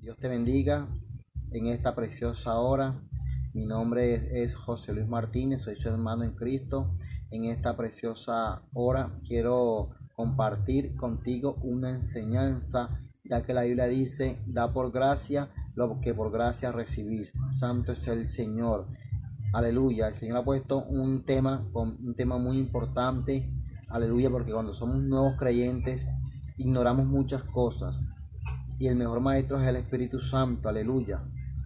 Dios te bendiga en esta preciosa hora. Mi nombre es José Luis Martínez, soy su hermano en Cristo. En esta preciosa hora quiero compartir contigo una enseñanza, ya que la Biblia dice: da por gracia lo que por gracia recibís. Santo es el Señor. Aleluya. El Señor ha puesto un tema muy importante. Aleluya, porque cuando somos nuevos creyentes ignoramos muchas cosas. Y el mejor maestro es el Espíritu Santo. Aleluya.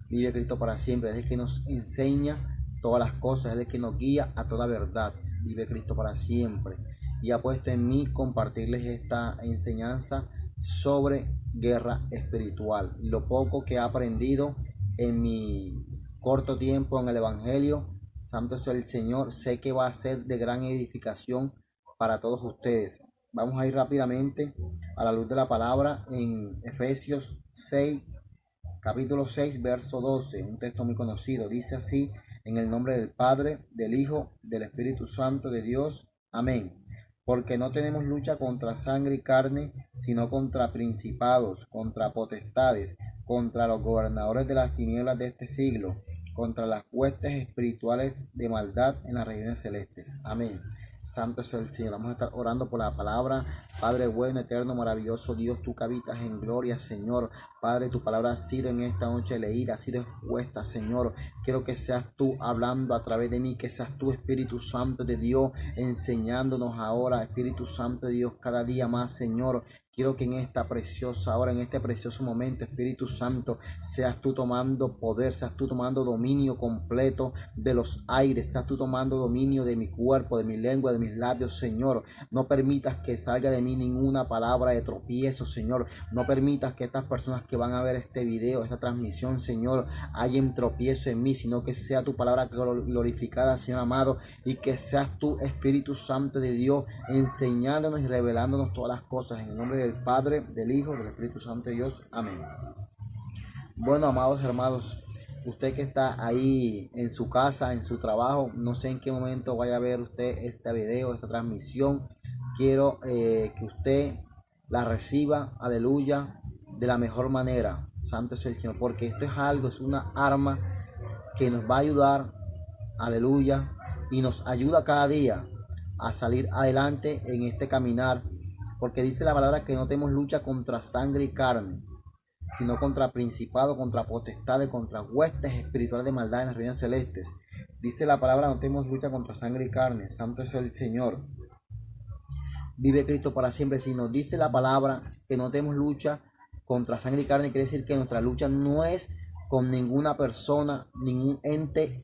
Vive Cristo para siempre. Es el que nos enseña todas las cosas. Es el que nos guía a toda verdad. Vive Cristo para siempre. Y ha puesto en mí compartirles esta enseñanza sobre guerra espiritual. Lo poco que he aprendido en mi corto tiempo en el Evangelio. Santo es el Señor. Sé que va a ser de gran edificación para todos ustedes. Vamos a ir rápidamente a la luz de la palabra en Efesios 6, capítulo 6, verso 12, un texto muy conocido. Dice así: en el nombre del Padre, del Hijo, del Espíritu Santo de Dios. Amén. Porque no tenemos lucha contra sangre y carne, sino contra principados, contra potestades, contra los gobernadores de las tinieblas de este siglo, contra las huestes espirituales de maldad en las regiones celestes. Amén. Santo es el Señor. Vamos a estar orando por la palabra. Padre bueno, eterno, maravilloso Dios, tú que habitas en gloria, Señor. Padre, tu palabra ha sido en esta noche leída, ha sido expuesta, Señor. Quiero que seas tú hablando a través de mí, que seas tú, Espíritu Santo de Dios, enseñándonos ahora, Espíritu Santo de Dios, cada día más, Señor. Quiero que en esta preciosa hora, en este precioso momento, Espíritu Santo, seas tú tomando poder, seas tú tomando dominio completo de los aires, seas tú tomando dominio de mi cuerpo, de mi lengua, de mis labios, Señor. No permitas que salga de mí ninguna palabra de tropiezo, Señor. No permitas que estas personas que van a ver este video, esta transmisión, Señor, hayan tropiezo en mí, sino que sea tu palabra glorificada, Señor amado, y que seas tú, Espíritu Santo de Dios, enseñándonos y revelándonos todas las cosas, en el nombre del Padre, del Hijo, del Espíritu Santo de Dios. Amén. Bueno, amados hermanos, usted que está ahí en su casa, en su trabajo, no sé en qué momento vaya a ver usted este video, esta transmisión. Quiero que usted la reciba, aleluya, de la mejor manera. Santo es el Señor, porque esto es algo, es una arma que nos va a ayudar, aleluya, y nos ayuda cada día a salir adelante en este caminar. Porque dice la palabra que no tenemos lucha contra sangre y carne, sino contra principados, contra potestades, contra huestes espirituales de maldad en las regiones celestes. Dice la palabra: no tenemos lucha contra sangre y carne. Santo es el Señor. Vive Cristo para siempre. Si nos dice la palabra que no tenemos lucha contra sangre y carne, quiere decir que nuestra lucha no es con ninguna persona, ningún ente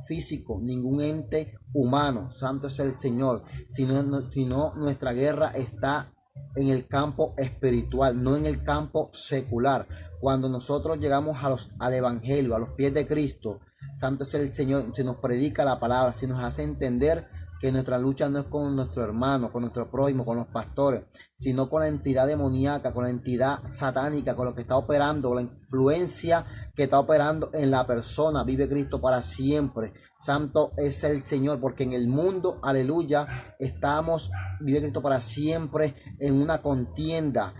físico, ningún ente humano. Santo es el Señor. Sino nuestra guerra está en el campo espiritual, no en el campo secular. Cuando nosotros llegamos al Evangelio, a los pies de Cristo, Santo es el Señor, se nos predica la palabra, se nos hace entender que nuestra lucha no es con nuestro hermano, con nuestro prójimo, con los pastores, sino con la entidad demoníaca, con la entidad satánica, con lo que está operando, con la influencia que está operando en la persona. Vive Cristo para siempre. Santo es el Señor, porque en el mundo, aleluya, estamos, vive Cristo para siempre, en una contienda,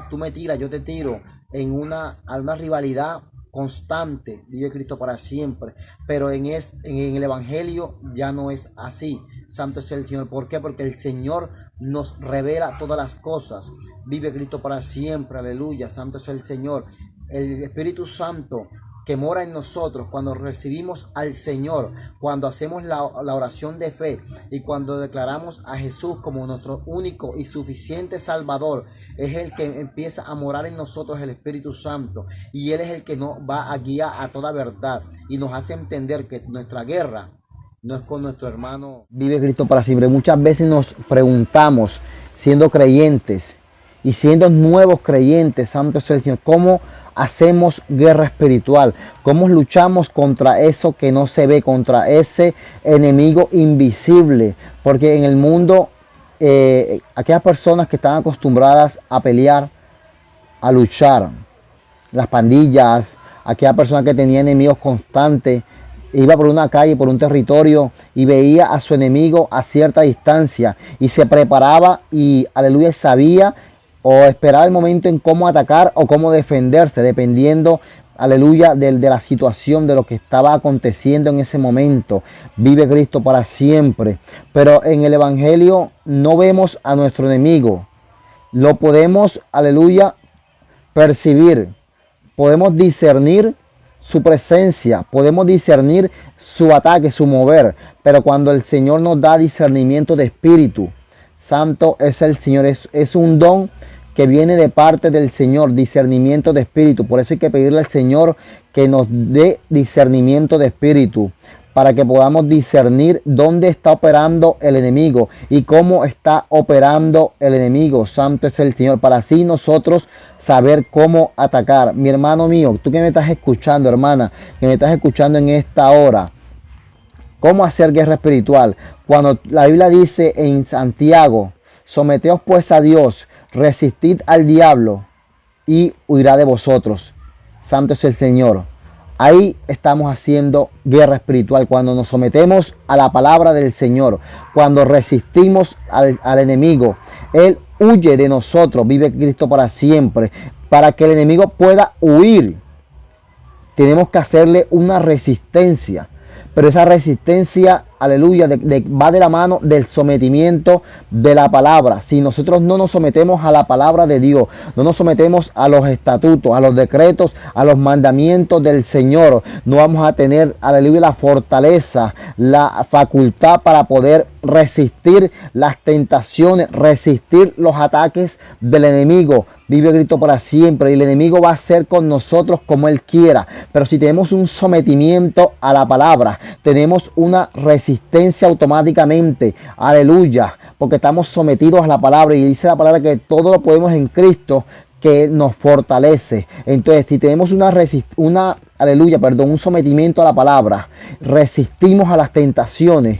tú me tiras, yo te tiro, en una rivalidad constante. Vive Cristo para siempre, pero en el Evangelio ya no es así. Santo es el Señor. ¿Por qué? Porque el Señor nos revela todas las cosas. Vive Cristo para siempre, aleluya. Santo es el Señor. El Espíritu Santo que mora en nosotros, cuando recibimos al Señor, cuando hacemos la oración de fe y cuando declaramos a Jesús como nuestro único y suficiente Salvador, es el que empieza a morar en nosotros, el Espíritu Santo, y Él es el que nos va a guiar a toda verdad y nos hace entender que nuestra guerra no es con nuestro hermano. Vive Cristo para siempre. Muchas veces nos preguntamos, siendo creyentes y siendo nuevos creyentes, Santo es el Señor, ¿cómo hacemos guerra espiritual? ¿Cómo luchamos contra eso que no se ve, contra ese enemigo invisible? Porque en el mundo, aquellas personas que están acostumbradas a pelear, a luchar, las pandillas, aquella persona que tenía enemigos constantes, iba por una calle, por un territorio y veía a su enemigo a cierta distancia y se preparaba y, aleluya, sabía o esperar el momento en cómo atacar o cómo defenderse, dependiendo, aleluya, de la situación, de lo que estaba aconteciendo en ese momento. Vive Cristo para siempre. Pero en el Evangelio no vemos a nuestro enemigo. Lo podemos, aleluya, percibir. Podemos discernir su presencia, podemos discernir su ataque, su mover. Pero cuando el Señor nos da discernimiento de espíritu santo, es el Señor, es un don que viene de parte del Señor, discernimiento de espíritu. Por eso hay que pedirle al Señor que nos dé discernimiento de espíritu, para que podamos discernir dónde está operando el enemigo y cómo está operando el enemigo. Santo es el Señor, para así nosotros saber cómo atacar. Mi hermano mío, tú que me estás escuchando, hermana, que me estás escuchando en esta hora, ¿cómo hacer guerra espiritual? Cuando la Biblia dice en Santiago, someteos pues a Dios, resistid al diablo y huirá de vosotros. Santo es el Señor. Ahí estamos haciendo guerra espiritual, cuando nos sometemos a la palabra del Señor, cuando resistimos al enemigo. Él huye de nosotros. Vive Cristo para siempre. Para que el enemigo pueda huir, tenemos que hacerle una resistencia. Pero esa resistencia, aleluya, va de la mano del sometimiento de la palabra. Si nosotros no nos sometemos a la palabra de Dios, no nos sometemos a los estatutos, a los decretos, a los mandamientos del Señor, no vamos a tener, aleluya, la fortaleza, la facultad para poder resistir las tentaciones, resistir los ataques del enemigo. Vive Cristo para siempre, y el enemigo va a ser con nosotros como él quiera. Pero si tenemos un sometimiento a la palabra, tenemos una resistencia automáticamente. Aleluya, porque estamos sometidos a la palabra, y dice la palabra que todo lo podemos en Cristo que nos fortalece. Entonces, si tenemos un sometimiento a la palabra, resistimos a las tentaciones,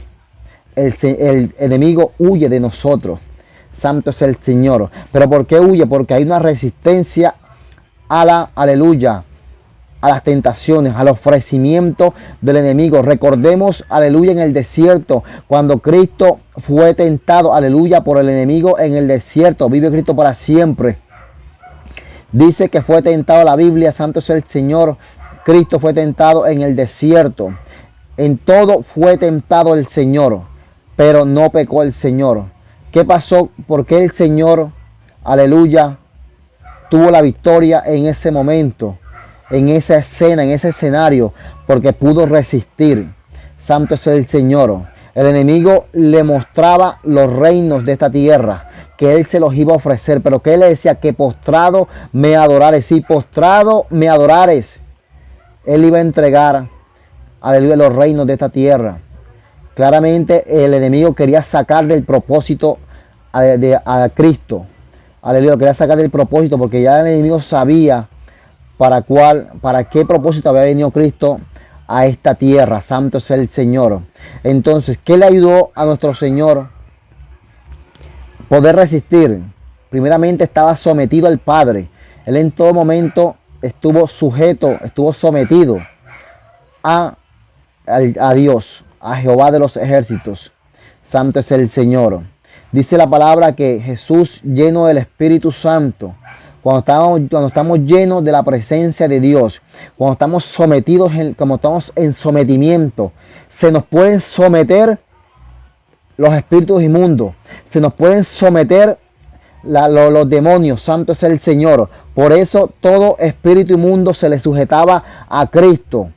el enemigo huye de nosotros. Santo es el Señor. ¿Pero por qué huye? Porque hay una resistencia aleluya, a las tentaciones, al ofrecimiento del enemigo. Recordemos, aleluya, en el desierto, cuando Cristo fue tentado, aleluya, por el enemigo en el desierto. Vive Cristo para siempre. Dice que fue tentado, la Biblia, santo es el Señor. Cristo fue tentado en el desierto. En todo fue tentado el Señor, pero no pecó el Señor. ¿Qué pasó? ¿Por qué el Señor, aleluya, tuvo la victoria en ese momento, en esa escena, en ese escenario? Porque pudo resistir. Santo es el Señor. El enemigo le mostraba los reinos de esta tierra, que él se los iba a ofrecer, pero que él le decía que postrado me adorares. Si postrado me adorares, él iba a entregar, aleluya, los reinos de esta tierra. Claramente el enemigo quería sacar del propósito a Cristo. Aleluya, quería sacar del propósito, porque ya el enemigo sabía para qué propósito había venido Cristo a esta tierra. Santo es el Señor. Entonces, ¿qué le ayudó a nuestro Señor poder resistir? Primeramente, estaba sometido al Padre. Él en todo momento estuvo sujeto, estuvo sometido a Dios, a Jehová de los ejércitos. Santo es el Señor. Dice la palabra que Jesús, lleno del Espíritu Santo, cuando estamos llenos de la presencia de Dios, cuando estamos sometidos, como estamos en sometimiento, se nos pueden someter los espíritus inmundos, se nos pueden someter los demonios. Santo es el Señor. Por eso todo espíritu inmundo se le sujetaba a Cristo,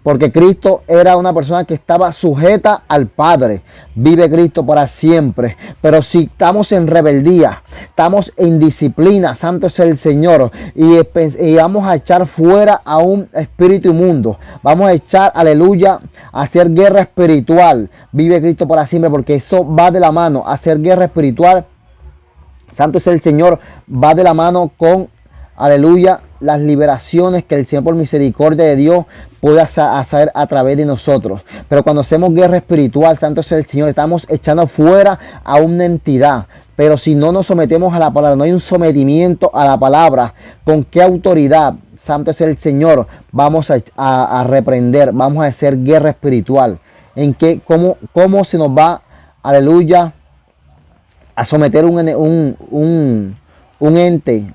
porque Cristo era una persona que estaba sujeta al Padre. Vive Cristo para siempre. Pero si estamos en rebeldía, estamos en disciplina, santo es el Señor, y vamos a echar fuera a un espíritu inmundo, vamos a echar, aleluya, a hacer guerra espiritual. Vive Cristo para siempre, porque eso va de la mano. Hacer guerra espiritual, santo es el Señor, va de la mano con, aleluya, las liberaciones que el Señor, por misericordia de Dios, puede hacer a través de nosotros. Pero cuando hacemos guerra espiritual, santo es el Señor, estamos echando fuera a una entidad. Pero si no nos sometemos a la palabra, no hay un sometimiento a la palabra, ¿con qué autoridad, santo es el Señor, vamos a reprender, vamos a hacer guerra espiritual? ¿En qué, cómo se nos va, aleluya, a someter un un ente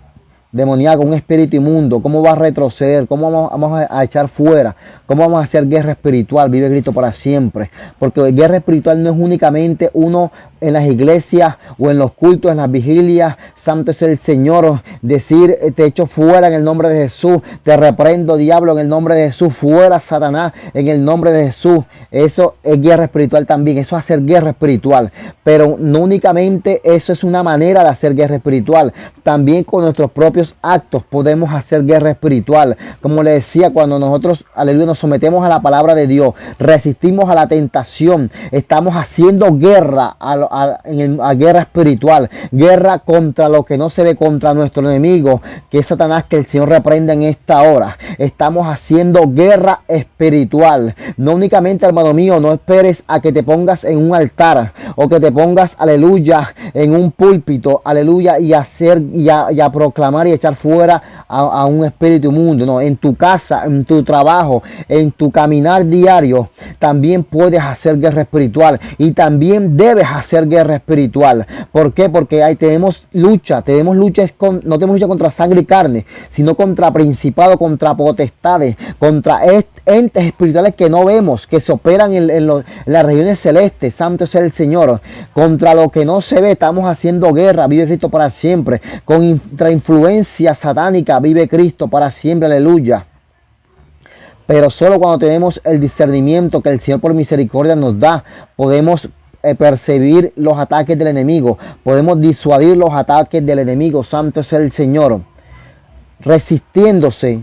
demoníaco, un espíritu inmundo, cómo va a retroceder, cómo vamos a echar fuera, cómo vamos a hacer guerra espiritual, vive Cristo para siempre. Porque guerra espiritual no es únicamente uno en las iglesias o en los cultos, en las vigilias, santo es el Señor, decir te echo fuera en el nombre de Jesús, te reprendo diablo en el nombre de Jesús, fuera Satanás en el nombre de Jesús. Eso es guerra espiritual también, eso es hacer guerra espiritual. Pero no únicamente eso es una manera de hacer guerra espiritual, también con nuestros propios actos podemos hacer guerra espiritual. Como le decía, cuando nosotros, aleluya, nos sometemos a la palabra de Dios, resistimos a la tentación, estamos haciendo guerra a guerra espiritual, guerra contra lo que no se ve, contra nuestro enemigo, que es Satanás, que el Señor reprenda en esta hora. Estamos haciendo guerra espiritual. No únicamente, hermano mío, no esperes a que te pongas en un altar o que te pongas, aleluya, en un púlpito, aleluya, y a proclamar y echar fuera a un espíritu inmundo. No, en tu casa, en tu trabajo, en tu caminar diario, también puedes hacer guerra espiritual y también debes hacer guerra espiritual. ¿Por qué? Porque tenemos lucha no tenemos lucha contra sangre y carne, sino contra principados, contra potestades, contra entes espirituales que no vemos, que se operan en las regiones celestes. Santo es el Señor. Contra lo que no se ve estamos haciendo guerra. Vive Cristo para siempre. Contra influencia satánica, vive Cristo para siempre, aleluya. Pero solo cuando tenemos el discernimiento que el Señor por misericordia nos da, podemos percibir los ataques del enemigo, podemos disuadir los ataques del enemigo. Santo es el Señor. Resistiéndose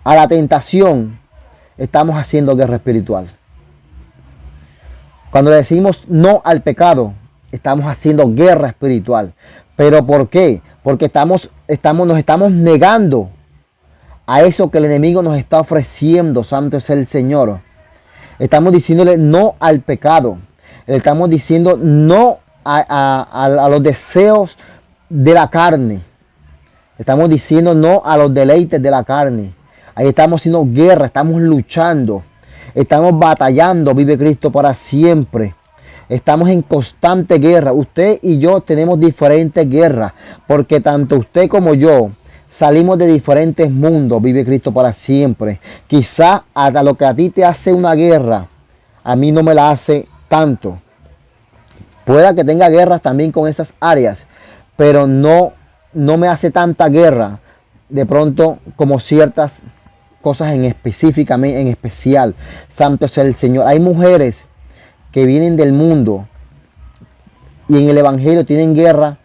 a la tentación, estamos haciendo guerra espiritual. Cuando le decimos no al pecado, estamos haciendo guerra espiritual. ¿Pero por qué? Porque nos estamos negando a eso que el enemigo nos está ofreciendo. Santo es el Señor. Estamos diciéndole no al pecado. Estamos diciendo no a los deseos de la carne. Estamos diciendo no a los deleites de la carne. Ahí estamos haciendo guerra, estamos luchando. Estamos batallando, vive Cristo para siempre. Estamos en constante guerra. Usted y yo tenemos diferentes guerras, porque tanto usted como yo salimos de diferentes mundos. Vive Cristo para siempre. Quizá hasta lo que a ti te hace una guerra, a mí no me la hace tanto. Pueda que tenga guerras también con esas áreas, pero no me hace tanta guerra de pronto como ciertas cosas en especial. Santo es el Señor. Hay mujeres que vienen del mundo y en el evangelio tienen guerra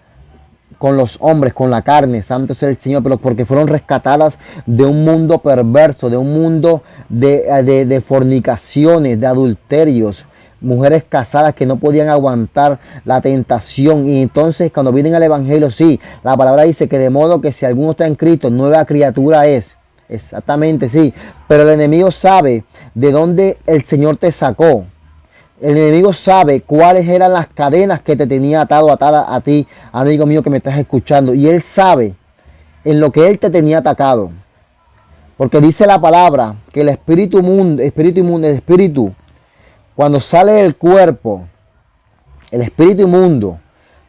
con los hombres, con la carne. Santo es el Señor, pero porque fueron rescatadas de un mundo perverso, de un mundo de fornicaciones, de adulterios. Mujeres casadas que no podían aguantar la tentación. Y entonces cuando vienen al evangelio, sí, la palabra dice que de modo que si alguno está en Cristo, nueva criatura es. Exactamente, sí. Pero el enemigo sabe de dónde el Señor te sacó. El enemigo sabe cuáles eran las cadenas que te tenía atada a ti, amigo mío que me estás escuchando. Y él sabe en lo que él te tenía atacado. Porque dice la palabra que el espíritu inmundo, cuando sale del cuerpo, el espíritu inmundo,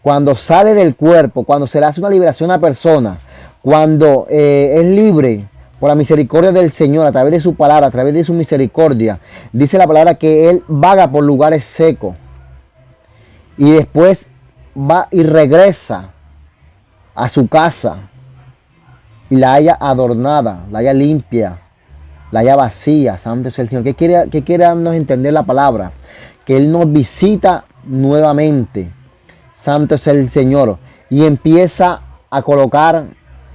cuando sale del cuerpo, cuando se le hace una liberación a una persona, cuando es libre por la misericordia del Señor, a través de su palabra, a través de su misericordia, dice la palabra que él vaga por lugares secos y después va y regresa a su casa y la haya adornada, la haya limpia, la haya vacía. Santo es el Señor. ¿Qué quiere darnos a entender la palabra? Que él nos visita nuevamente. Santo es el Señor. Y empieza a colocar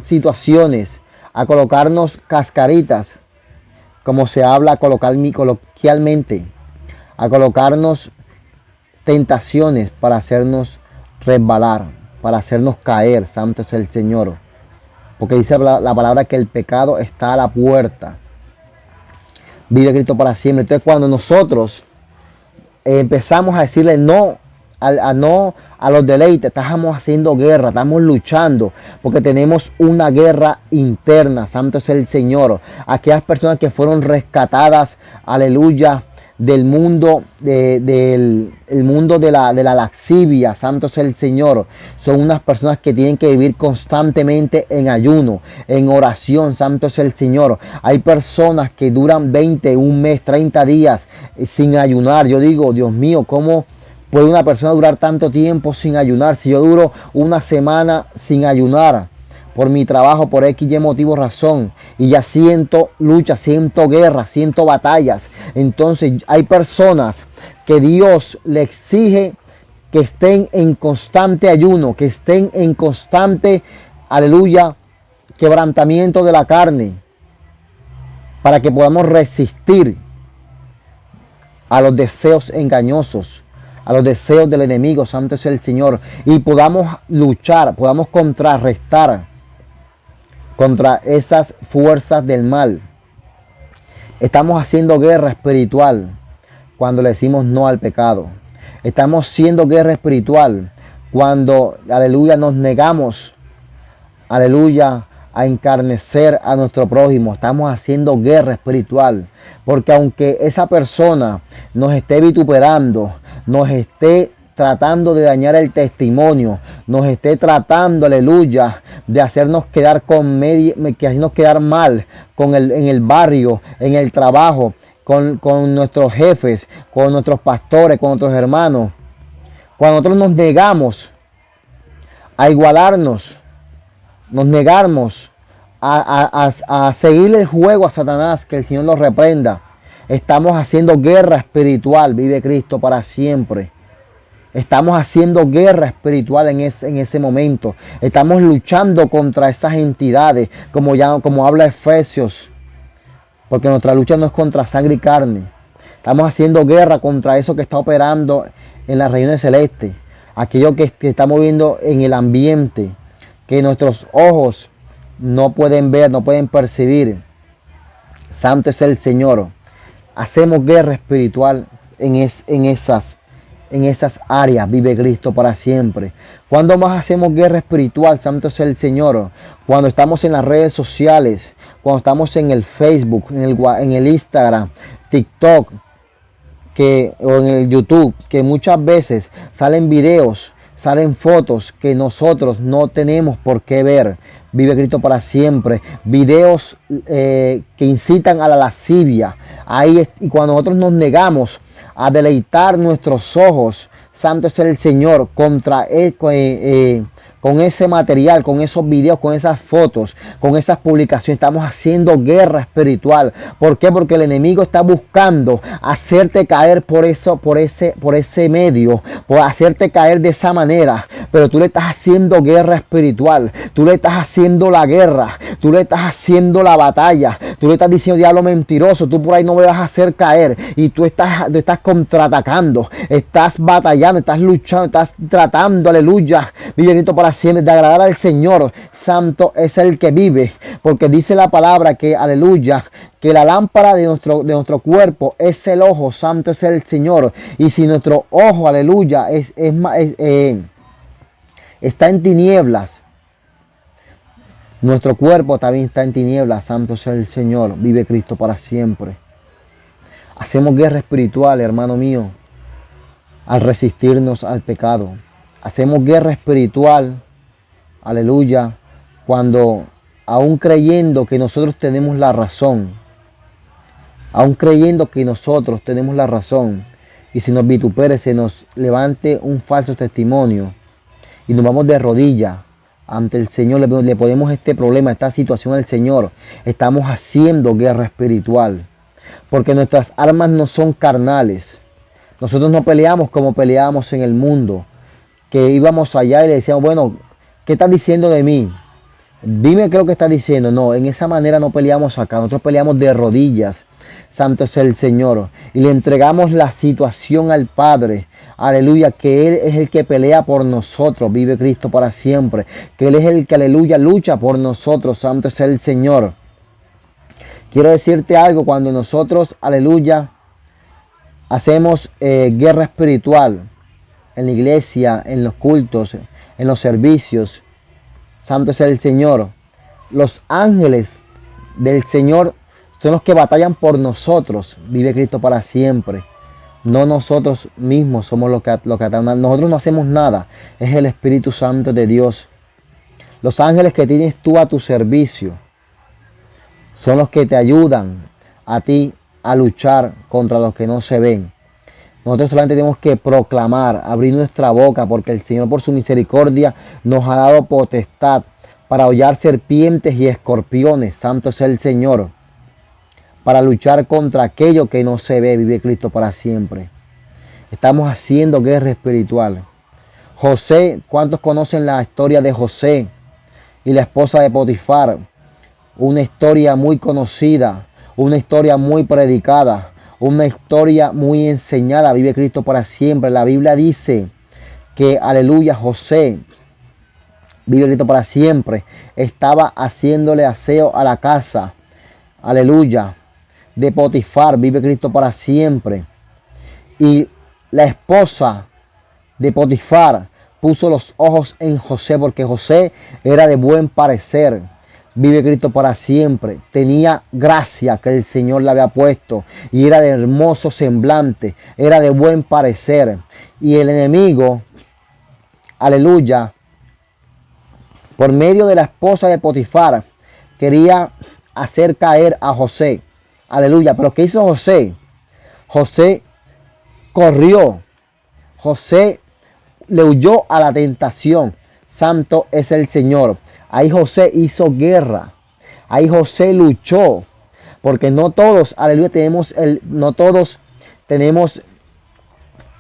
situaciones, a colocarnos cascaritas, como se habla coloquialmente, a colocarnos tentaciones para hacernos resbalar, para hacernos caer. Santo es el Señor. Porque dice la palabra que el pecado está a la puerta. Vive Cristo para siempre. Entonces cuando nosotros empezamos a decirle no a los deleites, estamos haciendo guerra, estamos luchando, porque tenemos una guerra interna. Santo es el Señor. Aquellas personas que fueron rescatadas, aleluya, del mundo, el mundo de la laxivia. Santo es el Señor. Son unas personas que tienen que vivir constantemente en ayuno, en oración. Santo es el Señor. Hay personas que duran 20, un mes, 30 días sin ayunar. Yo digo, Dios mío, ¿cómo puede una persona durar tanto tiempo sin ayunar? Si yo duro una semana sin ayunar por mi trabajo, por X y motivo, razón, y ya siento lucha, siento guerra, siento batallas. Entonces hay personas que Dios le exige que estén en constante ayuno, que estén en constante, aleluya, quebrantamiento de la carne, para que podamos resistir a los deseos engañosos, a los deseos del enemigo. Santo es el Señor, y podamos luchar, podamos contrarrestar contra esas fuerzas del mal. Estamos haciendo guerra espiritual cuando le decimos no al pecado. Estamos haciendo guerra espiritual cuando, aleluya, nos negamos, aleluya, a encarnecer a nuestro prójimo. Estamos haciendo guerra espiritual, porque aunque esa persona nos esté vituperando, nos esté tratando de dañar el testimonio, nos esté tratando, aleluya, de hacernos quedar hacernos quedar mal en el barrio, en el trabajo, con nuestros jefes, con nuestros pastores, con nuestros hermanos. Cuando nosotros nos negamos a igualarnos, nos negamos a seguir el juego a Satanás, que el Señor nos reprenda, estamos haciendo guerra espiritual. Vive Cristo para siempre. Estamos haciendo guerra espiritual en ese momento. Estamos luchando contra esas entidades, como habla Efesios. Porque nuestra lucha no es contra sangre y carne. Estamos haciendo guerra contra eso que está operando en las regiones celestes. Aquello que está moviendo en el ambiente, que nuestros ojos no pueden ver, no pueden percibir. Santo es el Señor. Hacemos guerra espiritual en esas áreas. Vive Cristo para siempre. ¿Cuándo más hacemos guerra espiritual? Santo es el Señor. Cuando estamos en las redes sociales, cuando estamos en el Facebook, en el Instagram, TikTok, o en el YouTube, que muchas veces salen videos, salen fotos que nosotros no tenemos por qué ver. Vive Cristo para siempre. Videos que incitan a la lascivia. Y cuando nosotros nos negamos a deleitar nuestros ojos, santo es el Señor, con ese material, con esos videos, con esas fotos, con esas publicaciones, estamos haciendo guerra espiritual. ¿Por qué? Porque el enemigo está buscando hacerte caer por ese medio, por hacerte caer de esa manera. Pero tú le estás haciendo guerra espiritual, tú le estás haciendo la guerra, tú le estás haciendo la batalla, tú le estás diciendo, diablo mentiroso, tú por ahí no me vas a hacer caer. Y tú estás contraatacando, estás batallando, estás luchando, estás tratando, aleluya, viviendo para siempre, de agradar al Señor. Santo es el que vive, porque dice la palabra que, aleluya, que la lámpara de nuestro cuerpo es el ojo. Santo es el Señor. Y si nuestro ojo, aleluya, está en tinieblas, nuestro cuerpo también está en tinieblas. Santo es el Señor. Vive Cristo para siempre. Hacemos guerra espiritual, hermano mío, al resistirnos al pecado. Hacemos guerra espiritual, aleluya, cuando aún creyendo que nosotros tenemos la razón, y si nos vitupere, se nos levante un falso testimonio y nos vamos de rodillas ante el Señor, le ponemos este problema, esta situación al Señor, estamos haciendo guerra espiritual, porque nuestras armas no son carnales. Nosotros no peleamos como peleábamos en el mundo, que íbamos allá y le decíamos, bueno, ¿qué estás diciendo de mí? Dime qué es lo que estás diciendo. No, en esa manera no peleamos acá. Nosotros peleamos de rodillas. Santo es el Señor. Y le entregamos la situación al Padre. Aleluya, que Él es el que pelea por nosotros. Vive Cristo para siempre. Que Él es el que, aleluya, lucha por nosotros. Santo es el Señor. Quiero decirte algo. Cuando nosotros, aleluya, hacemos guerra espiritual en la iglesia, en los cultos, en los servicios, santo es el Señor. Los ángeles del Señor son los que batallan por nosotros. Vive Cristo para siempre. No nosotros mismos somos los que atamos. Nosotros no hacemos nada. Es el Espíritu Santo de Dios. Los ángeles que tienes tú a tu servicio son los que te ayudan a ti a luchar contra los que no se ven. Nosotros solamente tenemos que proclamar, abrir nuestra boca, porque el Señor por su misericordia nos ha dado potestad para hollar serpientes y escorpiones. Santo es el Señor. Para luchar contra aquello que no se ve. Vive Cristo para siempre. Estamos haciendo guerra espiritual. José, ¿cuántos conocen la historia de José y la esposa de Potifar? Una historia muy conocida, una historia muy predicada, una historia muy enseñada. Vive Cristo para siempre. La Biblia dice que, aleluya, José, vive Cristo para siempre, estaba haciéndole aseo a la casa, aleluya, de Potifar. Vive Cristo para siempre. Y la esposa de Potifar puso los ojos en José, porque José era de buen parecer. Vive Cristo para siempre. Tenía gracia que el Señor le había puesto. Y era de hermoso semblante. Era de buen parecer. Y el enemigo, aleluya, por medio de la esposa de Potifar, quería hacer caer a José. Aleluya. Pero ¿qué hizo José? José corrió. José le huyó a la tentación. Santo es el Señor. Ahí José hizo guerra. Ahí José luchó. Porque no todos, aleluya, no todos tenemos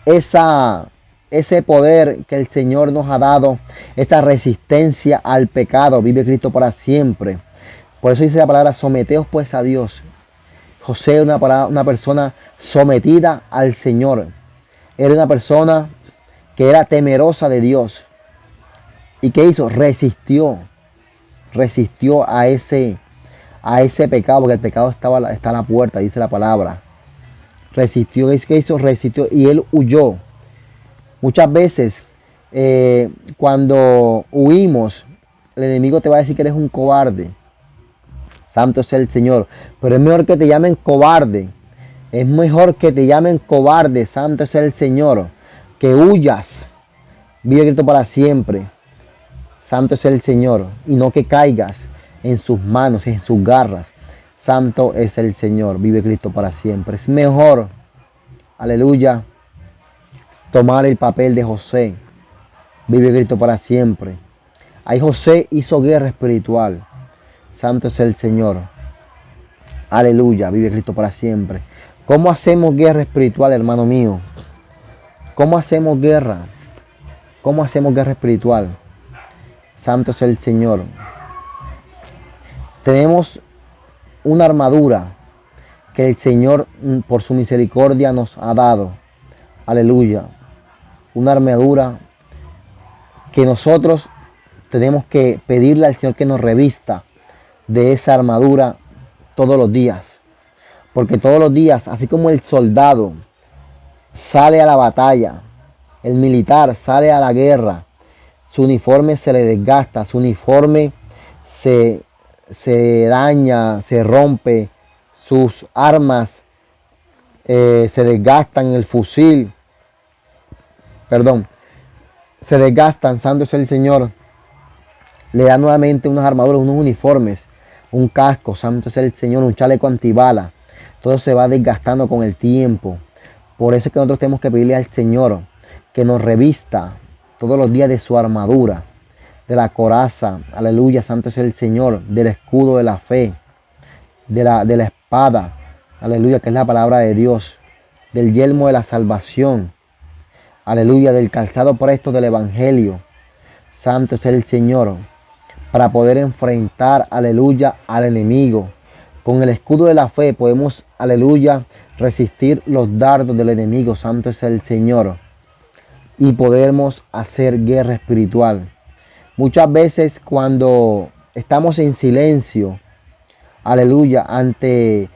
ese poder que el Señor nos ha dado. Esta resistencia al pecado. Vive Cristo para siempre. Por eso dice la palabra: someteos pues a Dios. José era una persona sometida al Señor. Era una persona que era temerosa de Dios. ¿Y qué hizo? Resistió a ese pecado, porque el pecado está a la puerta, dice la palabra. Resistió. ¿Qué hizo? Resistió y él huyó. Muchas veces cuando huimos, el enemigo te va a decir que eres un cobarde. Santo es el Señor. Pero es mejor que te llamen cobarde. Es mejor que te llamen cobarde. Santo es el Señor. Que huyas. Vive Cristo para siempre. Santo es el Señor. Y no que caigas en sus manos, en sus garras. Santo es el Señor. Vive Cristo para siempre. Es mejor, aleluya, tomar el papel de José. Vive Cristo para siempre. Ahí José hizo guerra espiritual. Santo es el Señor. Aleluya. Vive Cristo para siempre. ¿Cómo hacemos guerra espiritual, hermano mío? ¿Cómo hacemos guerra? ¿Cómo hacemos guerra espiritual? Santo es el Señor. Tenemos una armadura que el Señor por su misericordia nos ha dado. Aleluya. Una armadura que nosotros tenemos que pedirle al Señor que nos revista de esa armadura todos los días. Porque todos los días, así como el soldado sale a la batalla, el militar sale a la guerra, su uniforme se le desgasta, su uniforme se daña, se rompe, sus armas se desgastan, el fusil, se desgastan. Santo es el Señor. Le da nuevamente unas armaduras, unos uniformes, un casco. Santo es el Señor, un chaleco antibala. Todo se va desgastando con el tiempo. Por eso es que nosotros tenemos que pedirle al Señor que nos revista todos los días de su armadura, de la coraza, aleluya, santo es el Señor, del escudo de la fe, de la espada, aleluya, que es la palabra de Dios, del yelmo de la salvación, aleluya, del calzado presto del evangelio. Santo es el Señor, para poder enfrentar, aleluya, al enemigo. Con el escudo de la fe podemos, aleluya, resistir los dardos del enemigo. Santo es el Señor. Y podemos hacer guerra espiritual. Muchas veces cuando estamos en silencio, aleluya, ante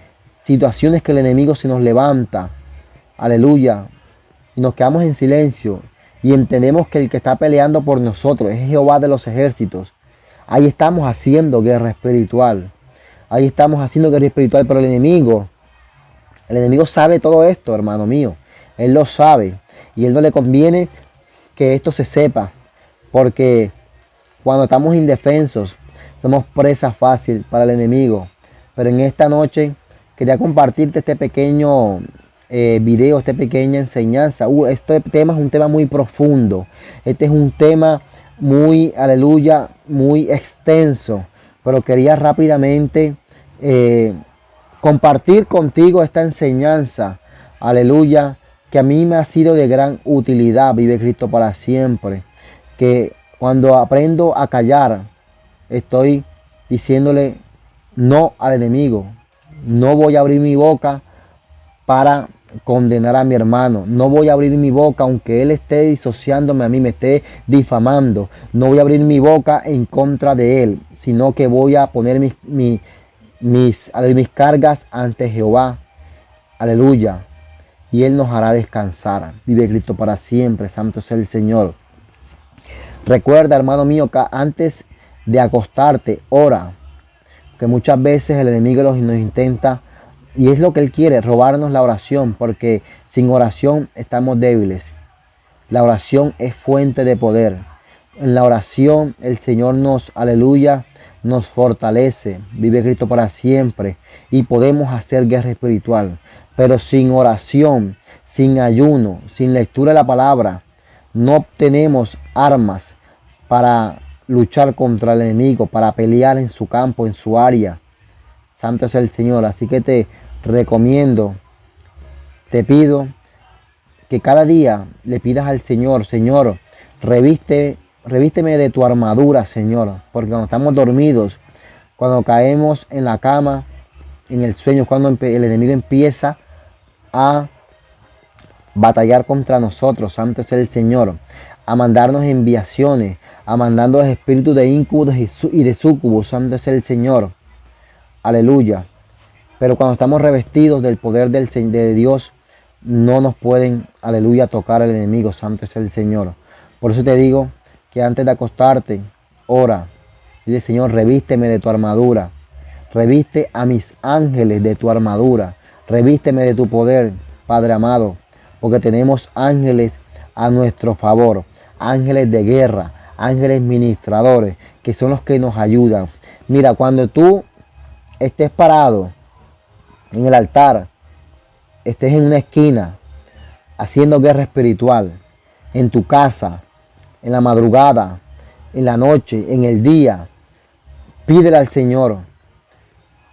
situaciones que el enemigo se nos levanta, aleluya, y nos quedamos en silencio y entendemos que el que está peleando por nosotros es Jehová de los ejércitos. Ahí estamos haciendo guerra espiritual. Ahí estamos haciendo guerra espiritual, pero el enemigo sabe todo esto, hermano mío. Él lo sabe y a Él no le conviene que esto se sepa, porque cuando estamos indefensos somos presa fácil para el enemigo. Pero en esta noche quería compartirte este pequeño video, esta pequeña enseñanza. Este tema es un tema muy profundo. Este es un tema muy, aleluya, muy extenso. Pero quería rápidamente compartir contigo esta enseñanza, aleluya, que a mí me ha sido de gran utilidad. Vive Cristo para siempre. Que cuando aprendo a callar, estoy diciéndole no al enemigo. No voy a abrir mi boca para condenar a mi hermano. No voy a abrir mi boca aunque él esté disociándome a mí, me esté difamando. No voy a abrir mi boca en contra de él, sino que voy a poner mis cargas ante Jehová. Aleluya. Y él nos hará descansar. Vive Cristo para siempre. Santo sea el Señor. Recuerda, hermano mío, que antes de acostarte, ora. Que muchas veces el enemigo nos intenta, y es lo que él quiere, robarnos la oración, porque sin oración estamos débiles. La oración es fuente de poder. En la oración el Señor nos, aleluya, nos fortalece. Vive Cristo para siempre y podemos hacer guerra espiritual. Pero sin oración, sin ayuno, sin lectura de la palabra, no obtenemos armas para luchar contra el enemigo, para pelear en su campo, en su área. Santo es el Señor. Así que te recomiendo, te pido que cada día le pidas al Señor: Señor, revísteme de tu armadura, Señor. Porque cuando estamos dormidos, cuando caemos en la cama, en el sueño, cuando el enemigo empieza a batallar contra nosotros, santo es el Señor, a mandarnos enviaciones, a mandarnos espíritus de íncubos y de súcubos, santo es el Señor. Aleluya. Pero cuando estamos revestidos del poder de Dios, no nos pueden, aleluya, tocar el enemigo, santo es el Señor. Por eso te digo que antes de acostarte, ora. Dile: Señor, revísteme de tu armadura. Reviste a mis ángeles de tu armadura. Revísteme de tu poder, Padre amado. Porque tenemos ángeles a nuestro favor. Ángeles de guerra. Ángeles ministradores. Que son los que nos ayudan. Mira, cuando tú estés parado en el altar, estés en una esquina haciendo guerra espiritual, en tu casa, en la madrugada, en la noche, en el día, pídele al Señor.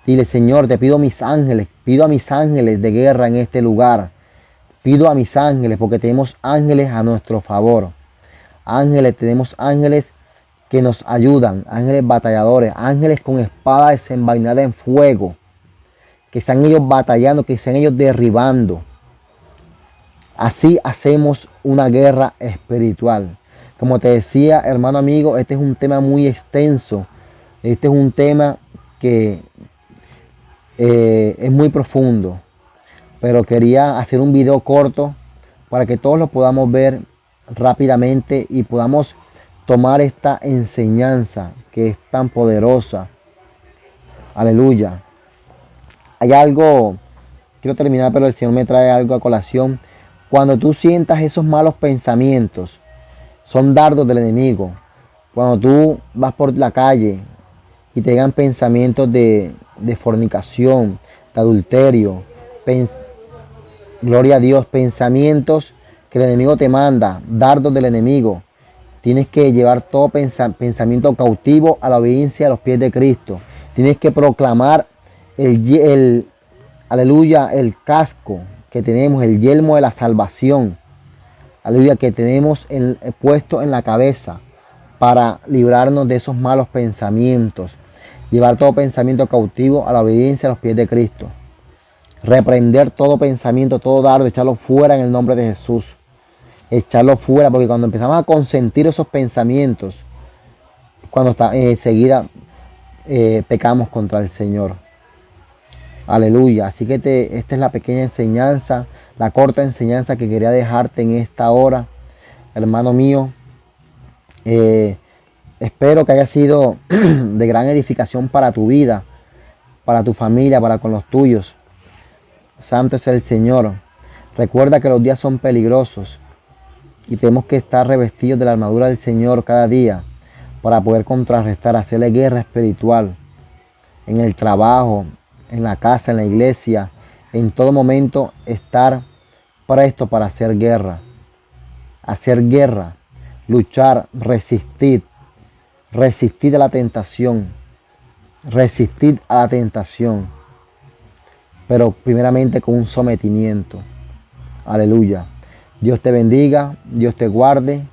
Dile: Señor, te pido mis ángeles, pido a mis ángeles de guerra en este lugar. Pido a mis ángeles, porque tenemos ángeles a nuestro favor. Ángeles, tenemos ángeles que nos ayudan, ángeles batalladores, ángeles con espada desenvainada en fuego, que están ellos batallando, que están ellos derribando. Así hacemos una guerra espiritual. Como te decía, hermano amigo, este es un tema muy extenso. Este es un tema que es muy profundo. Pero quería hacer un video corto para que todos lo podamos ver rápidamente y podamos tomar esta enseñanza que es tan poderosa. Aleluya. Hay algo, quiero terminar, pero el Señor me trae algo a colación. Cuando tú sientas esos malos pensamientos, son dardos del enemigo. Cuando tú vas por la calle y te llegan pensamientos de fornicación, de adulterio, gloria a Dios, pensamientos que el enemigo te manda, dardos del enemigo. Tienes que llevar todo pensamiento cautivo a la obediencia a los pies de Cristo. Tienes que proclamar aleluya, el casco que tenemos, el yelmo de la salvación. Aleluya, que tenemos puesto en la cabeza para librarnos de esos malos pensamientos. Llevar todo pensamiento cautivo a la obediencia a los pies de Cristo. Reprender todo pensamiento, todo dardo, echarlo fuera en el nombre de Jesús. Echarlo fuera, porque cuando empezamos a consentir esos pensamientos, cuando enseguida pecamos contra el Señor. Aleluya. Así que esta es la pequeña enseñanza, la corta enseñanza que quería dejarte en esta hora, hermano mío. Espero que haya sido de gran edificación para tu vida, para tu familia, para con los tuyos. Santo es el Señor. Recuerda que los días son peligrosos y tenemos que estar revestidos de la armadura del Señor cada día para poder contrarrestar, hacerle guerra espiritual en el trabajo, en la casa, en la iglesia, en todo momento estar presto para hacer guerra, luchar, resistir a la tentación, pero primeramente con un sometimiento. Aleluya. Dios te bendiga, Dios te guarde.